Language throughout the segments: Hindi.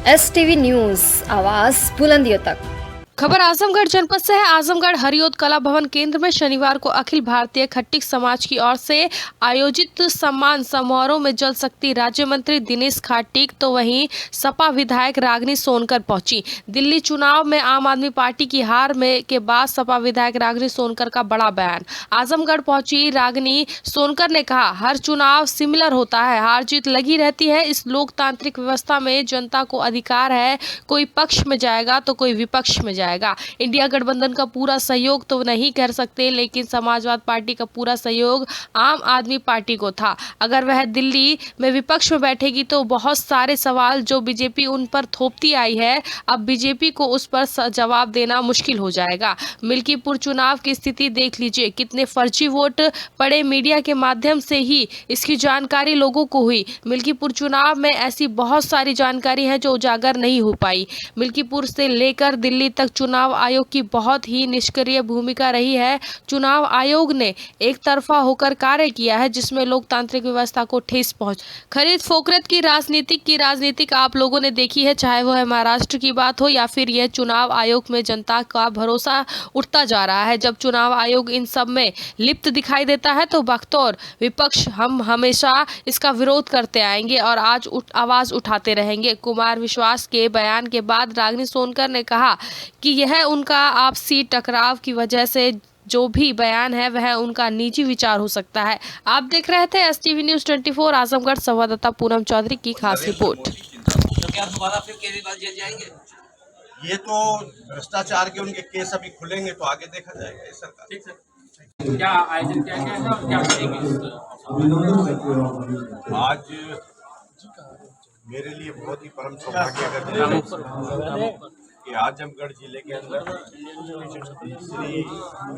STV न्यूज़ आवाज़ बुलंदियों तक। खबर आजमगढ़ जनपद से है। आजमगढ़ हरिओद कला भवन केंद्र में शनिवार को अखिल भारतीय खट्टिक समाज की ओर से आयोजित सम्मान समारोह में जल शक्ति राज्य मंत्री दिनेश खाटिक तो वहीं सपा विधायक रागिनी सोनकर पहुंची। दिल्ली चुनाव में आम आदमी पार्टी की हार में के बाद सपा विधायक रागिनी सोनकर का बड़ा बयान। आजमगढ़ पहुंची रागिनी सोनकर ने कहा, हर चुनाव सिमिलर होता है, हार जीत लगी रहती है। इस लोकतांत्रिक व्यवस्था में जनता को अधिकार है, कोई पक्ष में जाएगा तो कोई विपक्ष में जाएगा। इंडिया गठबंधन का पूरा सहयोग तो नहीं कर सकते, लेकिन समाजवाद पार्टी का पूरा सहयोग आम आदमी पार्टी को था। अगर वह दिल्ली में विपक्ष में बैठेगी तो बहुत सारे सवाल जो बीजेपी उन पर थोपती आई है, अब बीजेपी को उस पर जवाब देना मुश्किल हो जाएगा। मिल्कीपुर चुनाव की स्थिति देख लीजिए, कितने फर्जी वोट पड़े। मीडिया के माध्यम से ही इसकी जानकारी लोगों को हुई। मिल्कीपुर चुनाव में ऐसी बहुत सारी जानकारी है जो उजागर नहीं हो पाई। मिल्कीपुर से लेकर दिल्ली तक चुनाव आयोग की बहुत ही निष्क्रिय भूमिका रही है। चुनाव आयोग ने एक तरफा होकर कार्य किया है, जिसमें लोकतांत्रिक व्यवस्था को ठेस पहुंच। खरीद फोकरत की राजनीतिक आप लोगों ने देखी है, चाहे वह महाराष्ट्र की बात हो या फिर यह चुनाव आयोग में जनता का भरोसा उठता जा रहा है। जब चुनाव आयोग इन सब में लिप्त दिखाई देता है तो बख्तौर विपक्ष हम हमेशा इसका विरोध करते आएंगे और आज आवाज उठाते रहेंगे। कुमार विश्वास के बयान के बाद रागिनी सोनकर ने कहा कि यह उनका आपसी टकराव की वजह से जो भी बयान है वह उनका निजी विचार हो सकता है। आप देख रहे थे STV न्यूज़ 24 आजमगढ़। संवाददाता पूनम चौधरी की खास रिपोर्ट। तो क्या दोबारा फिर केजरीवाल जेल जाएंगे? ये तो भ्रष्टाचार के उनके केस अभी खुलेंगे तो आगे देखा जाएगा। ये सरकार ठीक है, क्या आयोजन किया गया है और क्या करेंगे? आज मेरे लिए बहुत ही परम सौभाग्य का दिन है कि आजमगढ़ जिले के अंदर श्री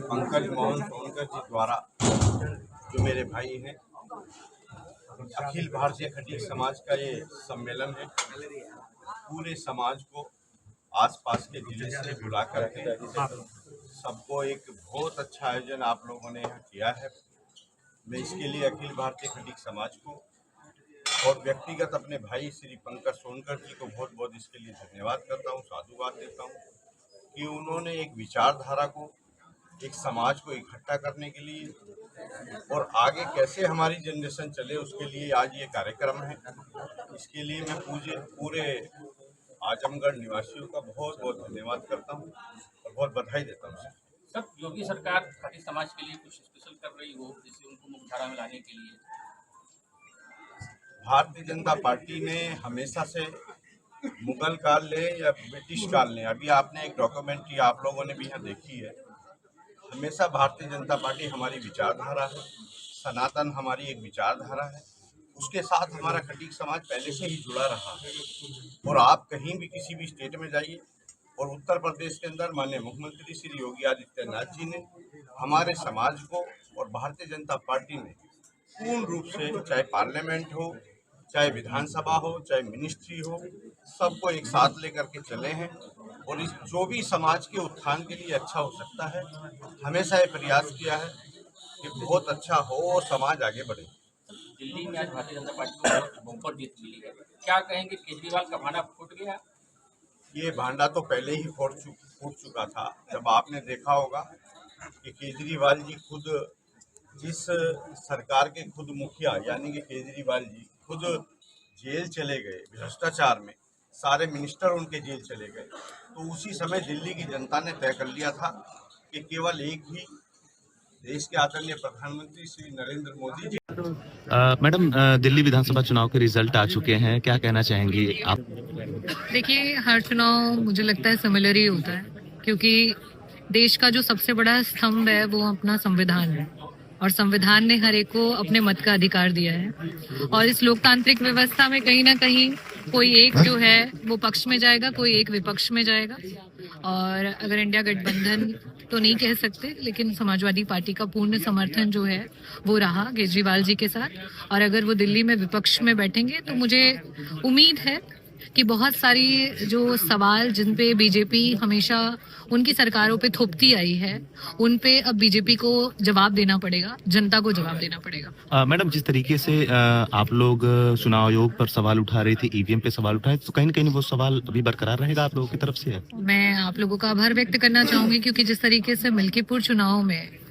पंकज मोहन सोनकर जी द्वारा, जो मेरे भाई हैं, अखिल भारतीय खट्टिक समाज का ये सम्मेलन है। पूरे समाज को आसपास के जिले से बुला करके सबको एक बहुत अच्छा आयोजन आप लोगों ने यहाँ किया है। मैं इसके लिए अखिल भारतीय खट्टिक समाज को और व्यक्तिगत अपने भाई श्री पंकज सोनकर जी को बहुत बहुत इसके लिए धन्यवाद करता हूँ, साधुवाद देता हूँ कि उन्होंने एक विचारधारा को, एक समाज को इकट्ठा करने के लिए और आगे कैसे हमारी जनरेशन चले उसके लिए आज ये कार्यक्रम है। इसके लिए मैं पूरे आजमगढ़ निवासियों का बहुत बहुत धन्यवाद करता हूँ और बहुत बधाई देता हूँ। सर, योगी सरकार खट्टिक समाज के लिए कुछ स्पेशल कर रही हो, जिससे उनको मुख्यधारा में लाने के लिए? भारतीय जनता पार्टी ने हमेशा से मुगल काल ले या ब्रिटिश काल ले, अभी आपने एक डॉक्यूमेंट्री आप लोगों ने भी यहाँ देखी है, हमेशा भारतीय जनता पार्टी हमारी विचारधारा है, सनातन हमारी एक विचारधारा है, उसके साथ हमारा खट्टिक समाज पहले से ही जुड़ा रहा है। और आप कहीं भी किसी भी स्टेट में जाइए और उत्तर प्रदेश के अंदर माननीय मुख्यमंत्री श्री योगी आदित्यनाथ जी ने हमारे समाज को और भारतीय जनता पार्टी ने पूर्ण रूप से, चाहे पार्लियामेंट हो, चाहे विधानसभा हो, चाहे मिनिस्ट्री हो, सबको एक साथ लेकर के चले हैं और इस जो भी समाज के उत्थान के लिए अच्छा हो सकता है, हमेशा ये प्रयास किया है कि बहुत अच्छा हो और समाज आगे बढ़े। दिल्ली में आज भारतीय जनता पार्टी को बम्पर जीत मिली है, क्या कहेंगे? केजरीवाल का भांडा फूट गया? ये भांडा तो पहले ही फूट चुका था। जब आपने देखा होगा कि केजरीवाल जी खुद, इस सरकार के खुद मुखिया यानी कि केजरीवाल जी खुद जेल चले गए भ्रष्टाचार में, सारे मिनिस्टर उनके जेल चले गए, तो उसी समय दिल्ली की जनता ने तय कर लिया था कि केवल एक ही देश के आदरणीय प्रधानमंत्री श्री नरेंद्र मोदी जी। मैडम, दिल्ली विधानसभा चुनाव के रिजल्ट आ चुके हैं, क्या कहना चाहेंगी आप? देखिए, हर चुनाव मुझे लगता है सिमिलर ही होता है, क्योंकि देश का जो सबसे बड़ा स्तंभ है वो अपना संविधान है और संविधान ने हर एक को अपने मत का अधिकार दिया है। और इस लोकतांत्रिक व्यवस्था में कहीं ना कहीं कोई एक जो है वो पक्ष में जाएगा, कोई एक विपक्ष में जाएगा। और अगर इंडिया गठबंधन तो नहीं कह सकते, लेकिन समाजवादी पार्टी का पूर्ण समर्थन जो है वो रहा केजरीवाल जी के साथ। और अगर वो दिल्ली में विपक्ष में बैठेंगे तो मुझे उम्मीद है कि बहुत सारी जो सवाल जिन पे बीजेपी हमेशा उनकी सरकारों पे थोपती आई है, उन पे अब बीजेपी को जवाब देना पड़ेगा, जनता को जवाब देना पड़ेगा। मैडम, जिस तरीके से आप लोग चुनाव आयोग पर सवाल उठा रहे थे, ईवीएम पे सवाल उठाए, तो कहीं ना कहीं वो सवाल अभी बरकरार रहेगा आप लोगों की तरफ से? मैं आप लोगों का आभार व्यक्त करना चाहूंगी, क्योंकि जिस तरीके से मिल्कीपुर चुनाव में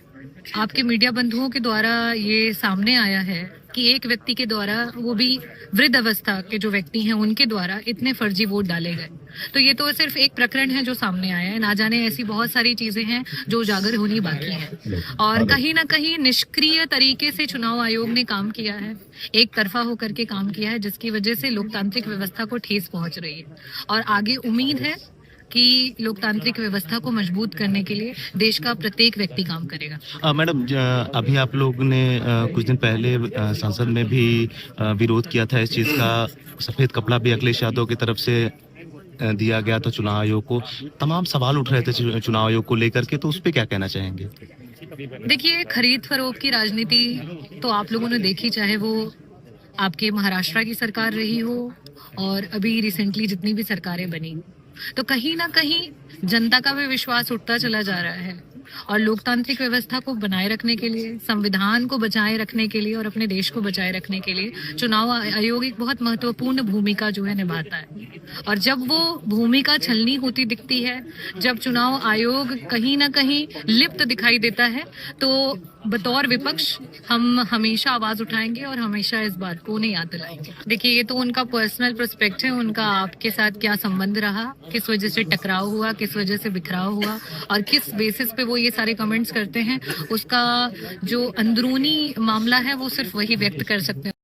आपके मीडिया बंधुओं के द्वारा ये सामने आया है कि एक व्यक्ति के द्वारा, वो भी वृद्ध अवस्था के जो व्यक्ति हैं उनके द्वारा इतने फर्जी वोट डाले गए, तो ये तो सिर्फ एक प्रकरण है जो सामने आया है। ना जाने ऐसी बहुत सारी चीजें हैं जो उजागर होनी बाकी हैं, और कहीं ना कहीं निष्क्रिय तरीके से चुनाव आयोग ने काम किया है, एक तरफा होकर के काम किया है, जिसकी वजह से लोकतांत्रिक व्यवस्था को ठेस पहुंच रही है। और आगे उम्मीद है कि लोकतांत्रिक व्यवस्था को मजबूत करने के लिए देश का प्रत्येक व्यक्ति काम करेगा। मैडम, अभी आप लोग ने कुछ दिन पहले संसद में भी विरोध किया था इस चीज का, सफेद कपड़ा भी अखिलेश यादव की तरफ से दिया गया था चुनाव आयोग को, तमाम सवाल उठ रहे थे चुनाव आयोग को लेकर के, तो उस पर क्या कहना चाहेंगे? देखिए, खरीद फरोख्त की राजनीति तो आप लोगों ने देखी, चाहे वो आपके महाराष्ट्र की सरकार रही हो और अभी रिसेंटली जितनी भी सरकारें बनी, तो कहीं ना कहीं जनता का भी विश्वास उठता चला जा रहा है। और लोकतांत्रिक व्यवस्था को बनाए रखने के लिए, संविधान को बचाए रखने के लिए और अपने देश को बचाए रखने के लिए चुनाव आयोग एक बहुत महत्वपूर्ण भूमिका जो है निभाता है। और जब वो भूमिका छलनी होती दिखती है, जब चुनाव आयोग कहीं ना कहीं लिप्त दिखाई देता है, तो बतौर विपक्ष हम हमेशा आवाज उठाएंगे और हमेशा इस बात को उन्हें याद दिलाएंगे। देखिए, ये तो उनका पर्सनल पर्सपेक्टिव है, उनका आपके साथ क्या संबंध रहा, किस वजह से टकराव हुआ, किस वजह से बिखराव हुआ और किस बेसिस पे वो ये सारे कमेंट्स करते हैं, उसका जो अंदरूनी मामला है वो सिर्फ वही व्यक्त कर सकते हैं।